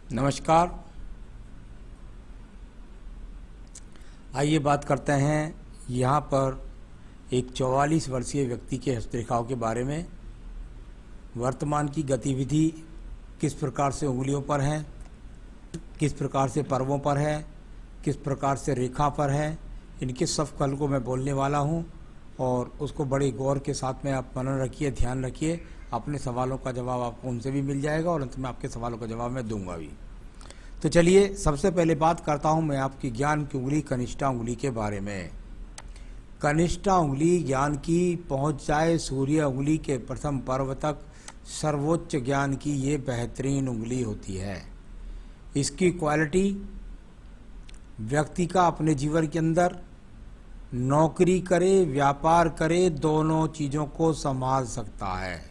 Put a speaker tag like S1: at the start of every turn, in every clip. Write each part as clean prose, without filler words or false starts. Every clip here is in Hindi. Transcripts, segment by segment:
S1: नमस्कार। आइए बात करते हैं यहाँ पर एक 44 वर्षीय व्यक्ति के हस्तरेखाओं के बारे में। वर्तमान की गतिविधि किस प्रकार से उंगलियों पर है, किस प्रकार से पर्वों पर है, किस प्रकार से रेखा पर है, इनके सब कल को मैं बोलने वाला हूँ और उसको बड़े गौर के साथ में आप मनन रखिए, ध्यान रखिए। अपने सवालों का जवाब आपको उनसे भी मिल जाएगा और अंत में आपके सवालों का जवाब मैं दूंगा भी। तो चलिए सबसे पहले बात करता हूँ मैं आपकी ज्ञान की उंगली कनिष्ठा उंगली के बारे में। कनिष्ठा उंगली ज्ञान की पहुँच जाए सूर्य उंगली के प्रथम पर्व तक सर्वोच्च ज्ञान की ये बेहतरीन उंगली होती है। इसकी क्वालिटी व्यक्ति का अपने जीवन के अंदर नौकरी करे, व्यापार करे, दोनों चीज़ों को संभाल सकता है।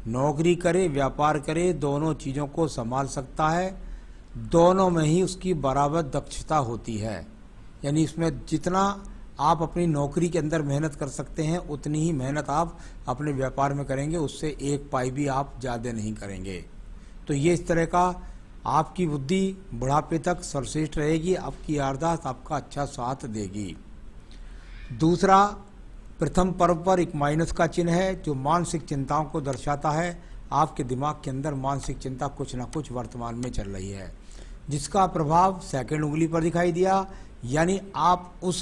S1: नौकरी करे, व्यापार करे, दोनों चीज़ों को संभाल सकता है। दोनों में ही उसकी बराबर दक्षता होती है। यानी इसमें जितना आप अपनी नौकरी के अंदर मेहनत कर सकते हैं उतनी ही मेहनत आप अपने व्यापार में करेंगे, उससे एक पाई भी आप ज़्यादा नहीं करेंगे। तो ये इस तरह का आपकी बुद्धि बुढ़ापे तक सर्वश्रेष्ठ रहेगी, आपकी याददाश्त आपका अच्छा साथ देगी। दूसरा, प्रथम पर्व पर एक माइनस का चिन्ह है जो मानसिक चिंताओं को दर्शाता है। आपके दिमाग के अंदर मानसिक चिंता कुछ ना कुछ वर्तमान में चल रही है, जिसका प्रभाव सेकंड उंगली पर दिखाई दिया। यानी आप उस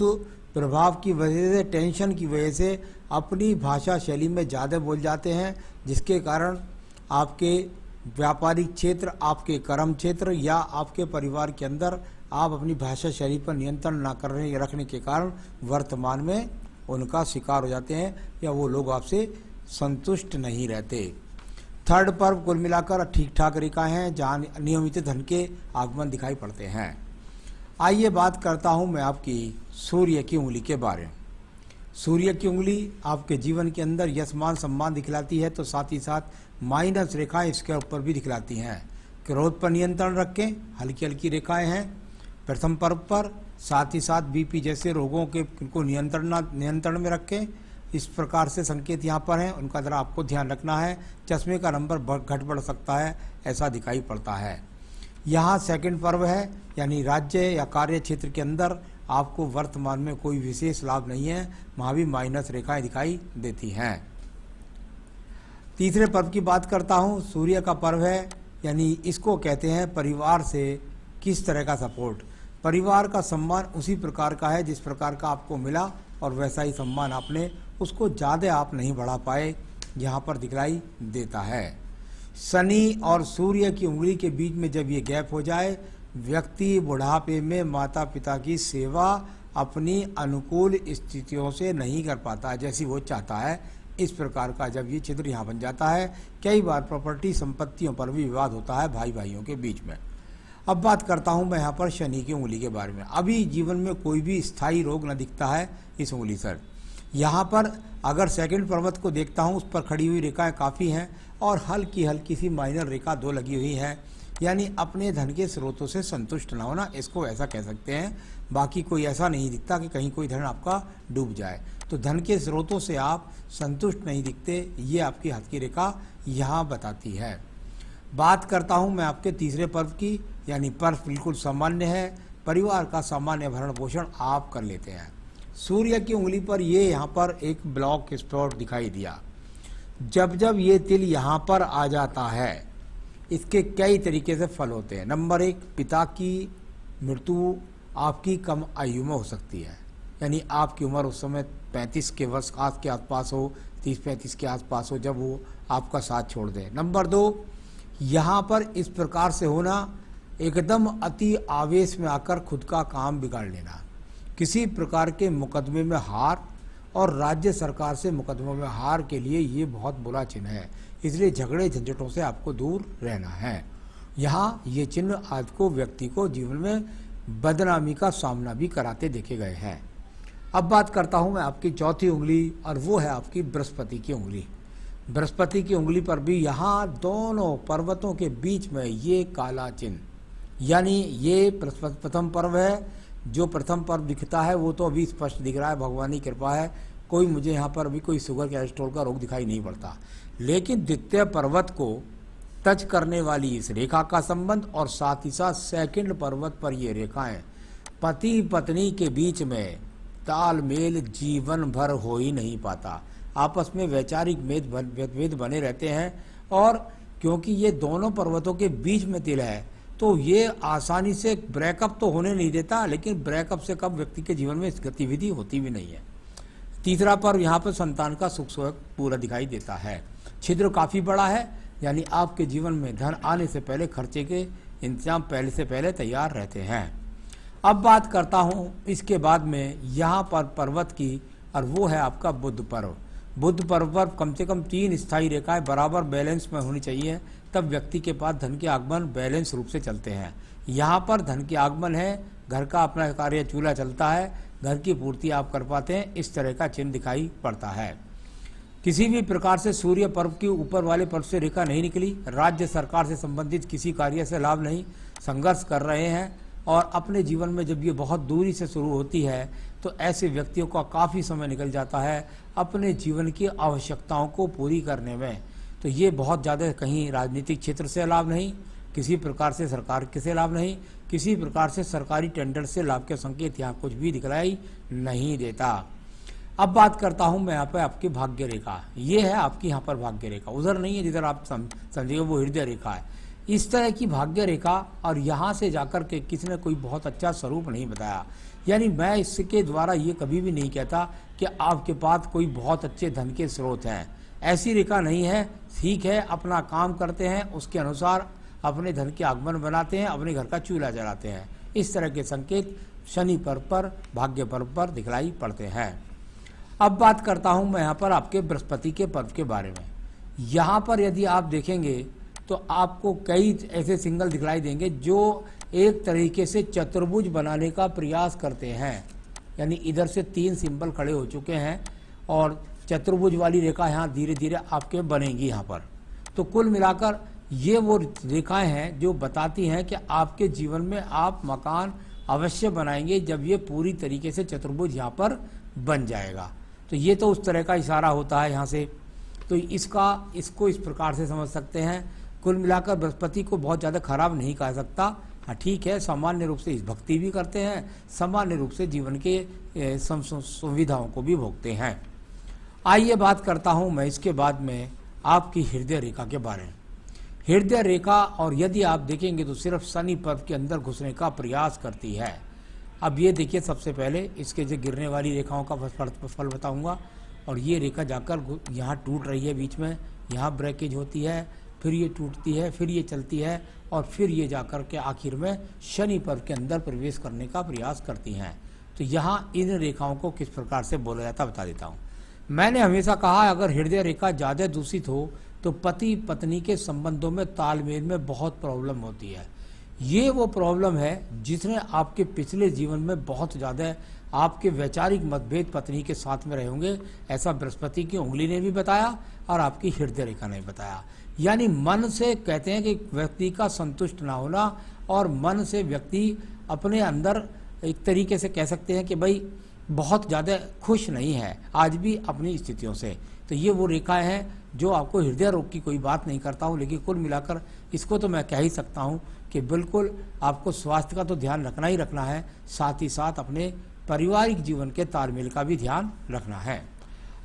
S1: प्रभाव की वजह से, टेंशन की वजह से अपनी भाषा शैली में ज़्यादा बोल जाते हैं, जिसके कारण आपके व्यापारिक क्षेत्र, आपके कर्म क्षेत्र या आपके परिवार के अंदर आप अपनी भाषा शैली पर नियंत्रण न करने रखने के कारण वर्तमान में उनका शिकार हो जाते हैं या वो लोग आपसे संतुष्ट नहीं रहते। थर्ड पर्व कुल मिलाकर ठीक ठाक रेखा हैं जहाँ नियमित धन के आगमन दिखाई पड़ते हैं। आइए बात करता हूँ मैं आपकी सूर्य की उंगली के बारे में। सूर्य की उंगली आपके जीवन के अंदर यश मान सम्मान दिखलाती है, तो साथ ही साथ माइनस रेखाएं इसके ऊपर भी दिखलाती हैं। क्रोध पर नियंत्रण रखें, हल्की हल्की रेखाएं हैं प्रथम पर्व पर। साथ ही साथ बीपी जैसे रोगों के को नियंत्रण में रखें। इस प्रकार से संकेत यहाँ पर हैं, उनका ज़रा आपको ध्यान रखना है। चश्मे का नंबर घट बढ़ सकता है, ऐसा दिखाई पड़ता है। यहाँ सेकंड पर्व है, यानी राज्य या कार्य क्षेत्र के अंदर आपको वर्तमान में कोई विशेष लाभ नहीं है, वहाँ भी माइनस रेखाएं दिखाई देती हैं। तीसरे पर्व की बात करता हूँ, सूर्य का पर्व है, यानी इसको कहते हैं परिवार से किस तरह का सपोर्ट। परिवार का सम्मान उसी प्रकार का है जिस प्रकार का आपको मिला और वैसा ही सम्मान आपने उसको ज़्यादा आप नहीं बढ़ा पाए, यहाँ पर दिखलाई देता है। शनि और सूर्य की उंगली के बीच में जब ये गैप हो जाए, व्यक्ति बुढ़ापे में माता पिता की सेवा अपनी अनुकूल स्थितियों से नहीं कर पाता जैसी वो चाहता है। इस प्रकार का जब ये चित्र यहाँ बन जाता है, कई बार प्रॉपर्टी संपत्तियों पर भी विवाद होता है भाई भाइयों के बीच में। अब बात करता हूँ मैं यहाँ पर शनि की उंगली के बारे में। अभी जीवन में कोई भी स्थायी रोग न दिखता है इस उंगली सर। यहाँ पर अगर सेकंड पर्वत को देखता हूँ, उस पर खड़ी हुई रेखाएं काफ़ी हैं और हल्की हल्की सी माइनर रेखा दो लगी हुई है। यानी अपने धन के स्रोतों से संतुष्ट न होना, इसको ऐसा कह सकते हैं। बाकी कोई ऐसा नहीं दिखता कि कहीं कोई धन आपका डूब जाए। तो धन के स्रोतों से आप संतुष्ट नहीं दिखते, ये आपकी हाथ की रेखा यहाँ बताती है। बात करता हूँ मैं आपके तीसरे पर्व की, यानी पर्व बिल्कुल सामान्य है। परिवार का सामान्य भरण पोषण आप कर लेते हैं। सूर्य की उंगली पर ये यहाँ पर एक ब्लॉक स्पॉट दिखाई दिया। जब जब ये तिल यहाँ पर आ जाता है, इसके कई तरीके से फल होते हैं। नंबर एक, पिता की मृत्यु आपकी कम आयु में हो सकती है, यानी आपकी उम्र उस समय 35 के वर्ष के आसपास हो, 30-35 के आसपास हो, जब वो आपका साथ छोड़ दे। नंबर दो, यहाँ पर इस प्रकार से होना, एकदम अति आवेश में आकर खुद का काम बिगाड़ लेना, किसी प्रकार के मुकदमे में हार और राज्य सरकार से मुकदमों में हार के लिए ये बहुत बुरा चिन्ह है। इसलिए झगड़े झंझटों से आपको दूर रहना है। यहाँ ये चिन्ह आज को व्यक्ति को जीवन में बदनामी का सामना भी कराते देखे गए हैं। अब बात करता हूँ मैं आपकी चौथी उंगली, और वो है आपकी बृहस्पति की उंगली। बृहस्पति की उंगली पर भी यहाँ दोनों पर्वतों के बीच में ये काला चिन्ह, यानी ये प्रथम पर्व है। जो प्रथम पर्व दिखता है वो तो अभी स्पष्ट दिख रहा है, भगवान की कृपा है। कोई मुझे यहाँ पर अभी कोई शुगर कोलेस्ट्रॉल का रोग दिखाई नहीं पड़ता। लेकिन द्वितीय पर्वत को टच करने वाली इस रेखा का संबंध और साथ ही साथ सेकंड पर्वत पर ये रेखाएं पति पत्नी के बीच में तालमेल जीवन भर हो ही नहीं पाता। आपस में वैचारिक भेद बने रहते हैं और क्योंकि ये दोनों पर्वतों के बीच में तिल है तो ये आसानी से ब्रेकअप तो होने नहीं देता, लेकिन ब्रेकअप से कब व्यक्ति के जीवन में गतिविधि होती भी नहीं है। तीसरा पर्व यहाँ पर संतान का सुख सुख पूरा दिखाई देता है। छिद्र काफ़ी बड़ा है, यानी आपके जीवन में धन आने से पहले खर्चे के इंतजाम पहले से पहले तैयार रहते हैं। अब बात करता हूँ इसके बाद में यहाँ पर पर्वत की, और वो है आपका बुध पर्व। बुध पर्व पर कम से कम 3 स्थायी रेखाएं बराबर बैलेंस में होनी चाहिए, तब व्यक्ति के पास धन के आगमन बैलेंस रूप से चलते हैं। यहाँ पर धन के आगमन है, घर का अपना कार्य चूल्हा चलता है, घर की पूर्ति आप कर पाते हैं, इस तरह का चिन्ह दिखाई पड़ता है। किसी भी प्रकार से सूर्य पर्व के ऊपर वाले पर्व से रेखा नहीं निकली, राज्य सरकार से संबंधित किसी कार्य से लाभ नहीं, संघर्ष कर रहे हैं और अपने जीवन में जब ये बहुत दूरी से शुरू होती है तो ऐसे व्यक्तियों का काफ़ी समय निकल जाता है अपने जीवन की आवश्यकताओं को पूरी करने में। तो ये बहुत ज़्यादा कहीं राजनीतिक क्षेत्र से लाभ नहीं, किसी प्रकार से सरकार के से लाभ नहीं, किसी प्रकार से सरकारी टेंडर से लाभ के संकेत यहाँ कुछ भी दिखलाई नहीं देता। अब बात करता हूँ मैं यहाँ पर आपकी भाग्य रेखा। ये है आपकी यहाँ पर भाग्य रेखा, उधर नहीं है जिधर आप समझिए वो हृदय रेखा है। इस तरह की भाग्य रेखा, और यहाँ से जाकर के किसी ने कोई बहुत अच्छा स्वरूप नहीं बताया। यानी मैं इसके द्वारा ये कभी भी नहीं कहता कि आपके पास कोई बहुत अच्छे धन के स्रोत हैं, ऐसी रेखा नहीं है। ठीक है, अपना काम करते हैं, उसके अनुसार अपने धन के आगमन बनाते हैं, अपने घर का चूल्हा जलाते हैं। इस तरह के संकेत शनि पर्व पर, भाग्य पर्व पर दिखलाई पड़ते हैं। अब बात करता हूँ मैं यहाँ पर आपके बृहस्पति के पर्व के बारे में। यहाँ पर यदि आप देखेंगे तो आपको कई ऐसे सिंगल दिखलाई देंगे जो एक तरीके से चतुर्भुज बनाने का प्रयास करते हैं। यानी इधर से 3 सिंबल खड़े हो चुके हैं और चतुर्भुज वाली रेखा यहाँ धीरे धीरे आपके बनेगी यहाँ पर। तो कुल मिलाकर ये वो रेखाएं हैं जो बताती हैं कि आपके जीवन में आप मकान अवश्य बनाएंगे जब ये पूरी तरीके से चतुर्भुज यहाँ पर बन जाएगा। तो ये तो उस तरह का इशारा होता है यहाँ से। तो इसको इस प्रकार से समझ सकते हैं। कुल मिलाकर बृहस्पति को बहुत ज़्यादा खराब नहीं कहा सकता। हाँ ठीक है, सामान्य रूप से इस भक्ति भी करते हैं, सामान्य रूप से जीवन के सुविधाओं को भी भोगते हैं। आइए बात करता हूँ मैं इसके बाद में आपकी हृदय रेखा के बारे में। हृदय रेखा, और यदि आप देखेंगे तो सिर्फ शनि पर्व के अंदर घुसने का प्रयास करती है। अब ये देखिए, सबसे पहले इसके जो गिरने वाली रेखाओं का फल बताऊंगा। और ये रेखा जाकर यहाँ टूट रही है, बीच में यहाँ ब्रेकेज होती है, फिर ये टूटती है, फिर ये चलती है और फिर ये जाकर के आखिर में शनि पर्व के अंदर प्रवेश करने का प्रयास करती हैं। तो यहाँ इन रेखाओं को किस प्रकार से बोला जाता बता देता हूँ। मैंने हमेशा कहा अगर हृदय रेखा ज़्यादा दूषित हो तो पति पत्नी के संबंधों में तालमेल में बहुत प्रॉब्लम होती है। ये वो प्रॉब्लम है जिसने आपके पिछले जीवन में बहुत ज़्यादा आपके वैचारिक मतभेद पत्नी के साथ में रहे होंगे। ऐसा बृहस्पति की उंगली ने भी बताया और आपकी हृदय रेखा ने बताया। यानी मन से कहते हैं कि व्यक्ति का संतुष्ट ना होना, और मन से व्यक्ति अपने अंदर एक तरीके से कह सकते हैं कि भाई बहुत ज़्यादा खुश नहीं है आज भी अपनी स्थितियों से। तो ये वो रेखाएं हैं जो आपको हृदय रोग की कोई बात नहीं करता हूँ, लेकिन कुल मिलाकर इसको तो मैं कह ही सकता हूँ कि बिल्कुल आपको स्वास्थ्य का तो ध्यान रखना ही रखना है, साथ ही साथ अपने पारिवारिक जीवन के तालमेल का भी ध्यान रखना है।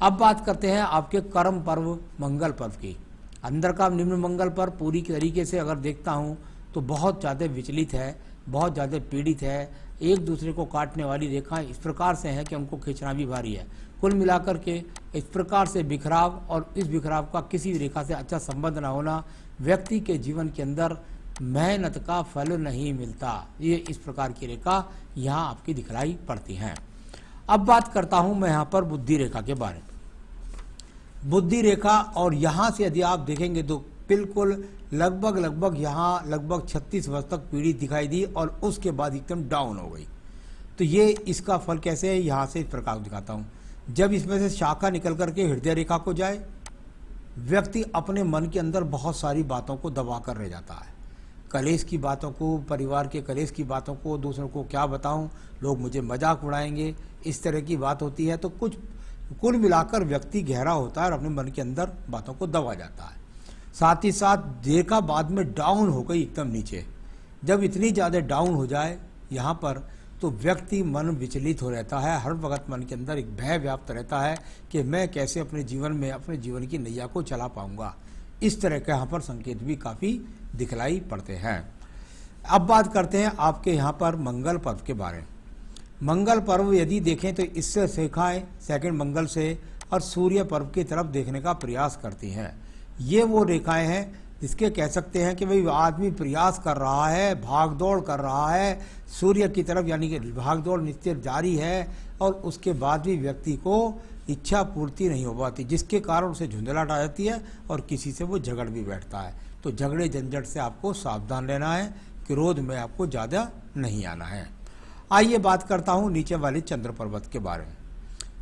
S1: अब बात करते हैं आपके कर्म पर्व मंगल पर्व की। अंदर का निम्न मंगल पर्व पूरी तरीके से अगर देखता हूँ तो बहुत ज़्यादा विचलित है, बहुत ज़्यादा पीड़ित है। एक दूसरे को काटने वाली रेखाएं इस प्रकार से हैं कि उनको खींचना भी भारी है। कुल मिलाकर के इस प्रकार से बिखराव, और इस बिखराव का किसी रेखा से अच्छा संबंध ना होना, व्यक्ति के जीवन के अंदर मेहनत का फल नहीं मिलता। ये इस प्रकार की रेखा यहाँ आपकी दिखलाई पड़ती हैं। अब बात करता हूँ मैं यहाँ पर बुद्धि रेखा के बारे में। बुद्धि रेखा, और यहाँ से यदि आप देखेंगे तो बिल्कुल लगभग यहाँ लगभग 36 वर्ष तक पीड़ित दिखाई दी और उसके बाद एकदम डाउन हो गई। तो ये इसका फल कैसे है, यहाँ से इस प्रकार दिखाता हूँ। जब इसमें से शाखा निकल करके हृदय रेखा को जाए, व्यक्ति अपने मन के अंदर बहुत सारी बातों को दबा कर रह जाता है। कलेश की बातों को, परिवार के कलेश की बातों को दूसरों को क्या बताऊं, लोग मुझे मजाक उड़ाएंगे, इस तरह की बात होती है। तो कुछ कुल मिलाकर व्यक्ति गहरा होता है और अपने मन के अंदर बातों को दबा जाता है। साथ ही साथ रेखा बाद में डाउन हो गई एकदम नीचे। जब इतनी ज़्यादा डाउन हो जाए यहाँ पर तो व्यक्ति मन विचलित हो रहता है, हर वक्त मन के अंदर एक भय व्याप्त रहता है कि मैं कैसे अपने जीवन में अपने जीवन की नैया को चला पाऊंगा। इस तरह के यहाँ पर संकेत भी काफ़ी दिखलाई पड़ते हैं। अब बात करते हैं आपके यहाँ पर मंगल पर्व के बारे में। मंगल पर्व यदि देखें तो इससे रेखाएं सेकंड मंगल से और सूर्य पर्व की तरफ देखने का प्रयास करती हैं। ये वो रेखाएं हैं जिसके कह सकते हैं कि भाई आदमी प्रयास कर रहा है, भाग दौड़ कर रहा है सूर्य की तरफ, यानी कि भाग दौड़ नित्य जारी है और उसके बाद भी व्यक्ति को इच्छा पूर्ति नहीं हो पाती, जिसके कारण उसे झुंझलाहट आ जाती है और किसी से वो झगड़ भी बैठता है। तो झगड़े झंझट से आपको सावधान रहना है, क्रोध में आपको ज़्यादा नहीं आना है। आइए बात करता हूँ नीचे वाले चंद्र पर्वत के बारे में।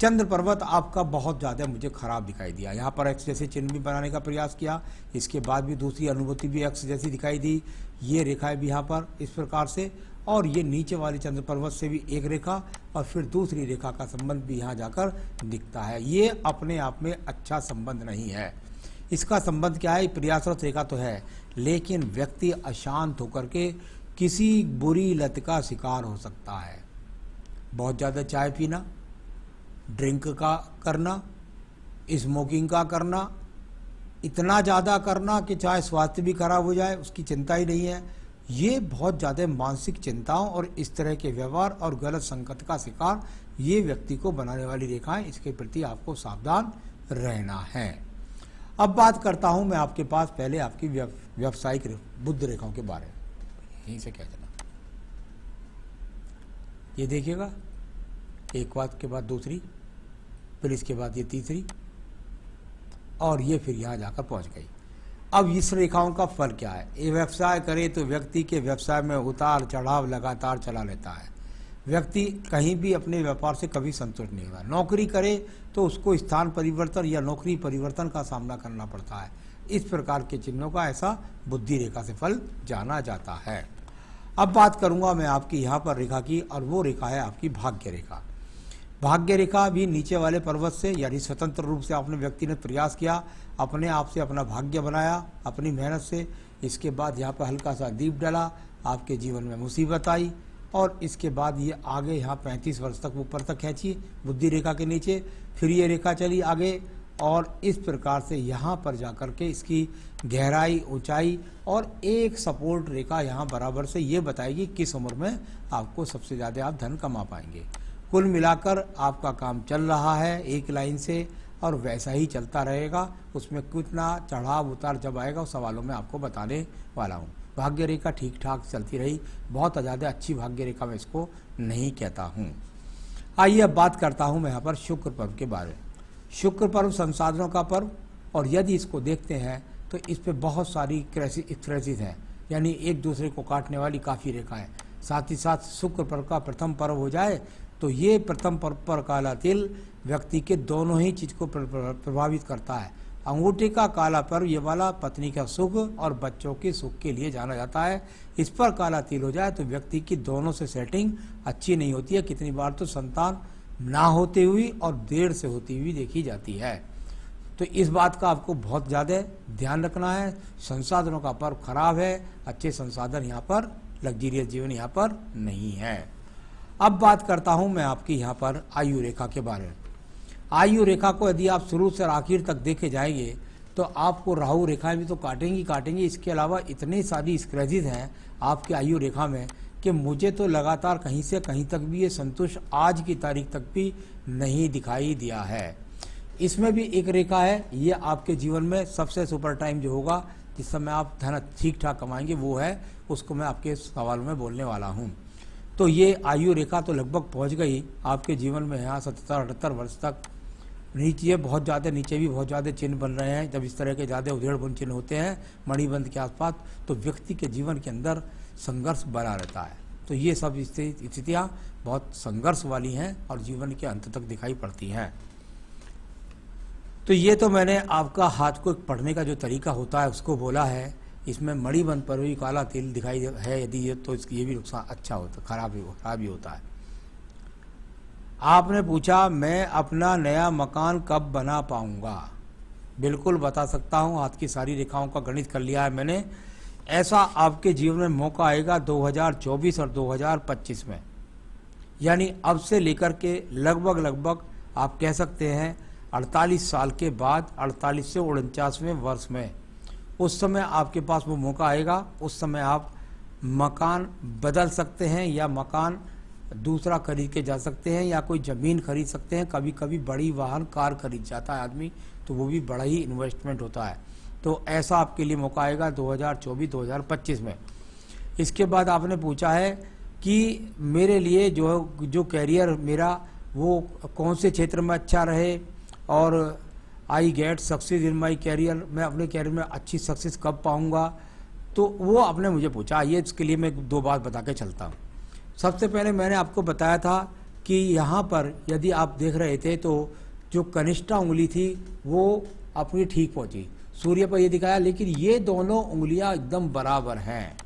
S1: चंद्र पर्वत आपका बहुत ज़्यादा मुझे खराब दिखाई दिया। यहाँ पर एक्स जैसे चिन्ह भी बनाने का प्रयास किया, इसके बाद भी दूसरी अनुभूति भी एक्स जैसी दिखाई दी। ये रेखाएं भी यहाँ पर इस प्रकार से, और ये नीचे वाले चंद्र पर्वत से भी एक रेखा और फिर दूसरी रेखा का संबंध भी यहाँ जाकर दिखता है। ये अपने आप में अच्छा संबंध नहीं है। इसका संबंध क्या है? प्रयासरत रेखा तो है, लेकिन व्यक्ति अशांत होकर के किसी बुरी लत का शिकार हो सकता है। बहुत ज़्यादा चाय पीना, ड्रिंक का करना, स्मोकिंग का करना, इतना ज़्यादा करना कि चाहे स्वास्थ्य भी खराब हो जाए उसकी चिंता ही नहीं है। ये बहुत ज़्यादा मानसिक चिंताओं और इस तरह के व्यवहार और गलत संकट का शिकार ये व्यक्ति को बनाने वाली रेखाएं, इसके प्रति आपको सावधान रहना है। अब बात करता हूँ मैं आपके पास पहले आपकी व्यावसायिक बुद्ध रेखाओं के बारे में। यहीं से क्या चला, ये देखिएगा, एक बात के बाद दूसरी, फिर इसके बाद ये तीसरी, और ये फिर यहाँ जाकर पहुँच गई। अब इस रेखाओं का फल क्या है? ये व्यवसाय करे तो व्यक्ति के व्यवसाय में उतार चढ़ाव लगातार चला रहता है। व्यक्ति कहीं भी अपने व्यापार से कभी संतुष्ट नहीं हुआ। नौकरी करे तो उसको स्थान परिवर्तन या नौकरी परिवर्तन का सामना करना पड़ता है। इस प्रकार के चिन्हों का ऐसा बुद्धि रेखा से फल जाना जाता है। अब बात करूंगा मैं आपकी यहाँ पर रेखा की, और वो रेखा है आपकी भाग्य रेखा। भाग्य रेखा भी नीचे वाले पर्वत से, यानी स्वतंत्र रूप से अपने व्यक्ति ने प्रयास किया, अपने आप से अपना भाग्य बनाया अपनी मेहनत से। इसके बाद यहाँ पर हल्का सा दीप डला, आपके जीवन में मुसीबत आई, और इसके बाद ये आगे यहाँ 35 वर्ष तक ऊपर तक खींची बुद्धि रेखा के नीचे, फिर ये रेखा चली आगे, और इस प्रकार से यहाँ पर जाकर के इसकी गहराई, ऊंचाई और एक सपोर्ट रेखा यहाँ बराबर से ये बताएगी किस उम्र में आपको सबसे ज़्यादा आप धन कमा पाएंगे। कुल मिलाकर आपका काम चल रहा है एक लाइन से, और वैसा ही चलता रहेगा। उसमें कितना चढ़ाव उतार जब आएगा उस सवालों में आपको बताने वाला हूँ। भाग्य रेखा ठीक ठाक चलती रही, बहुत ज़्यादा अच्छी भाग्य रेखा मैं इसको नहीं कहता हूँ। आइए अब बात करता हूँ मैं यहाँ पर शुक्र पर्व के बारे में। शुक्र पर्व संसाधनों का पर्व, और यदि इसको देखते हैं तो इस पर बहुत सारी क्रेसिस हैं, यानी एक दूसरे को काटने वाली काफ़ी रेखाएं। साथ ही साथ शुक्र पर्व का प्रथम पर्व हो जाए तो ये प्रथम पर्व पर काला तिल व्यक्ति के दोनों ही चीज़ को प्रभावित करता है। अंगूठे का काला पर्व ये वाला पत्नी का सुख और बच्चों के सुख के लिए जाना जाता है। इस पर काला तिल हो जाए तो व्यक्ति की दोनों से सेटिंग अच्छी नहीं होती है। कितनी बार तो संतान ना होते हुई और देर से होती हुई देखी जाती है। तो इस बात का आपको बहुत ज़्यादा ध्यान रखना है। संसाधनों का पर्व खराब है, अच्छे संसाधन यहाँ पर, लग्जरियस जीवन यहाँ पर नहीं है। अब बात करता हूँ मैं आपकी यहाँ पर आयु रेखा के बारे में। आयु रेखा को यदि आप शुरू से आखिर तक देखे जाएंगे तो आपको राहु रेखाएं भी तो काटेंगी। इसके अलावा इतनी सारी स्क्रैचेस हैं आपकी आयु रेखा में कि मुझे तो लगातार कहीं से कहीं तक भी ये संतुष्ट आज की तारीख तक भी नहीं दिखाई दिया है। इसमें भी एक रेखा है, ये आपके जीवन में सबसे सुपर टाइम जो होगा जिस समय आप धन ठीक ठाक कमाएंगे वो है, उसको मैं आपके सवाल में बोलने वाला हूँ। तो ये आयु रेखा तो लगभग पहुँच गई आपके जीवन में यहाँ 77-78 वर्ष तक। नीचे बहुत ज़्यादा, नीचे भी बहुत ज़्यादा चिन्ह बन रहे हैं। जब इस तरह के ज़्यादा उधेड़बुन चिन्ह होते हैं मणिबंध के आसपास तो व्यक्ति के जीवन के अंदर संघर्ष बना रहता है। तो ये सब स्थितियाँ बहुत संघर्ष वाली हैं और जीवन के अंत तक दिखाई पड़ती हैं। तो ये तो मैंने आपका हाथ को पढ़ने का जो तरीका होता है उसको बोला है। इसमें मणिबंध पर भी काला तिल दिखाई है यदि ये, तो ये भी नुकसान अच्छा होता, खराब ही होता है। आपने पूछा मैं अपना नया मकान कब बना पाऊंगा। बिल्कुल बता सकता हूँ, हाथ की सारी रेखाओं का गणित कर लिया है मैंने। ऐसा आपके जीवन में मौका आएगा 2024 और 2025 में, यानी अब से लेकर के लगभग आप कह सकते हैं 48 साल के बाद, 48 से 49वें वर्ष में, उस समय आपके पास वो मौका आएगा। उस समय आप मकान बदल सकते हैं या मकान दूसरा खरीद के जा सकते हैं या कोई ज़मीन खरीद सकते हैं। कभी कभी बड़ी वाहन कार खरीद जाता है आदमी, तो वो भी बड़ा ही इन्वेस्टमेंट होता है। तो ऐसा आपके लिए मौका आएगा 2024-2025 में। इसके बाद आपने पूछा है कि मेरे लिए जो कैरियर मेरा वो कौन से क्षेत्र में अच्छा रहे और I get success in my career, मैं अपने कैरियर में अच्छी सक्सेस कब पाऊंगा, तो वो आपने मुझे पूछा। ये इसके लिए मैं दो बात बता के चलता हूँ। सबसे पहले मैंने आपको बताया था कि यहाँ पर यदि आप देख रहे थे तो जो कनिष्ठा उंगली थी वो अपनी ठीक पहुँची, सूर्य पर ये दिखाया, लेकिन ये दोनों उंगलियाँ एकदम बराबर हैं।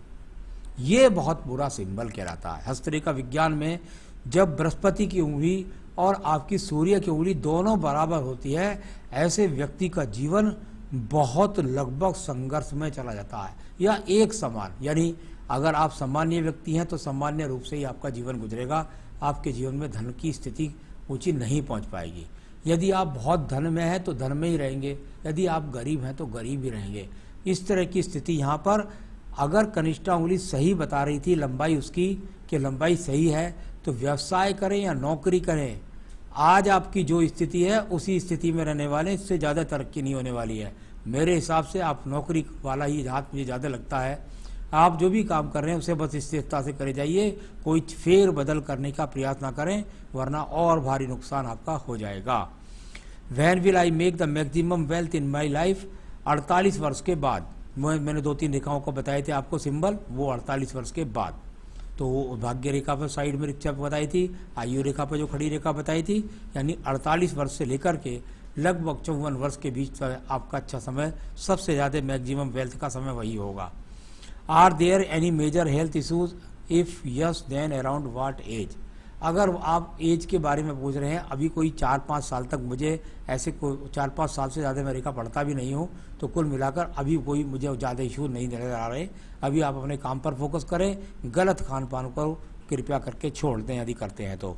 S1: ये बहुत बुरा सिंबल कहलाता है हस्तरेखा विज्ञान में। जब बृहस्पति की उंगली और आपकी सूर्य की उंगली दोनों बराबर होती है, ऐसे व्यक्ति का जीवन बहुत लगभग संघर्ष में चला जाता है या एक समान। यानी अगर आप सामान्य व्यक्ति हैं तो सामान्य रूप से ही आपका जीवन गुजरेगा, आपके जीवन में धन की स्थिति ऊंची नहीं पहुंच पाएगी। यदि आप बहुत धन में हैं तो धन में ही रहेंगे, यदि आप गरीब हैं तो गरीब ही रहेंगे। इस तरह की स्थिति यहाँ पर, अगर कनिष्ठा उंगली सही बता रही थी लंबाई उसकी कि लंबाई सही है, तो व्यवसाय करें या नौकरी करें, आज आपकी जो स्थिति है उसी स्थिति में रहने वाले, इससे ज़्यादा तरक्की नहीं होने वाली है। मेरे हिसाब से आप नौकरी वाला ही हाथ मुझे ज़्यादा लगता है। आप जो भी काम कर रहे हैं उसे बस स्थिरता से करे जाइए, कोई फेर बदल करने का प्रयास ना करें, वरना और भारी नुकसान आपका हो जाएगा। When will I make the maximum wealth in my life, 48 वर्ष के बाद। मैंने 2-3 रेखाओं को बताए थे आपको सिंबल, वो 48 वर्ष के बाद। तो वो भाग्य रेखा पर साइड में रेखा बताई थी, आयु रेखा पर जो खड़ी रेखा बताई थी, यानी 48 वर्ष से लेकर के लगभग 54 वर्ष के बीच आपका अच्छा समय, सबसे ज़्यादा मैक्सिमम वेल्थ का समय वही होगा। Are there any major health issues, if yes then around what age. अगर आप एज के बारे में पूछ रहे हैं, अभी कोई 4-5 साल तक मुझे ऐसे कोई 4-5 साल से ज़्यादा मैं रेखा पढ़ता भी नहीं हूँ, तो कुल मिलाकर अभी कोई मुझे ज़्यादा इशू नहीं नजर आ रहे। अभी आप अपने काम पर फोकस करें, गलत खान पान को कृपया करके छोड़ दें यदि करते हैं तो।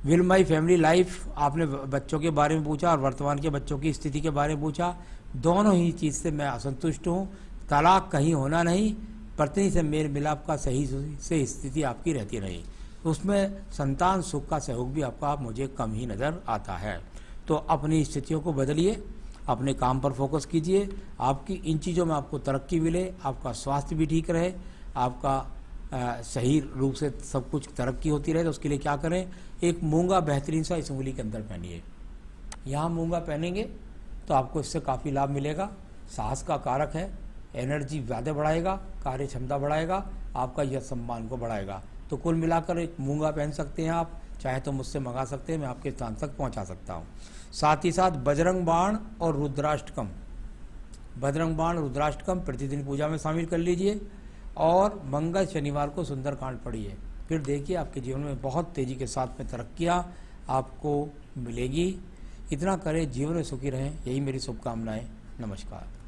S1: विल माई फैमिली लाइफ, आपने बच्चों के बारे में पूछा और वर्तमान के बच्चों की स्थिति के बारे में पूछा। दोनों ही चीज़ से मैं असंतुष्ट हूँ। तलाक कहीं होना नहीं, पत्नी से मेल मिलाप का सही से स्थिति आपकी रहती रही, उसमें संतान सुख का सहयोग भी आपका मुझे कम ही नज़र आता है। तो अपनी स्थितियों को बदलिए, अपने काम पर फोकस कीजिए, आपकी इन चीज़ों में आपको तरक्की मिले, आपका स्वास्थ्य भी ठीक रहे, आपका सही रूप से सब कुछ तरक्की होती रहे। तो उसके लिए क्या करें, एक मूंगा बेहतरीन सा इस उंगली के अंदर पहनिए। यहाँ मूंगा पहनेंगे तो आपको इससे काफ़ी लाभ मिलेगा। साहस का कारक है, एनर्जी ज़्यादा बढ़ाएगा, कार्य क्षमता बढ़ाएगा, आपका यश सम्मान को बढ़ाएगा। तो कुल मिलाकर एक मूंगा पहन सकते हैं आप, चाहे तो मुझसे मंगा सकते हैं, मैं आपके स्थान तक पहुंचा सकता हूं। साथ ही साथ बजरंग बाण और रुद्राष्टकम, बजरंग बाण रुद्राष्टकम प्रतिदिन पूजा में शामिल कर लीजिए और मंगल शनिवार को सुंदरकांड पढ़िए। फिर देखिए आपके जीवन में बहुत तेज़ी के साथ में तरक्कियाँ आपको मिलेगी। इतना करें, जीवन में सुखी रहें, यही मेरी शुभकामनाएँ। नमस्कार।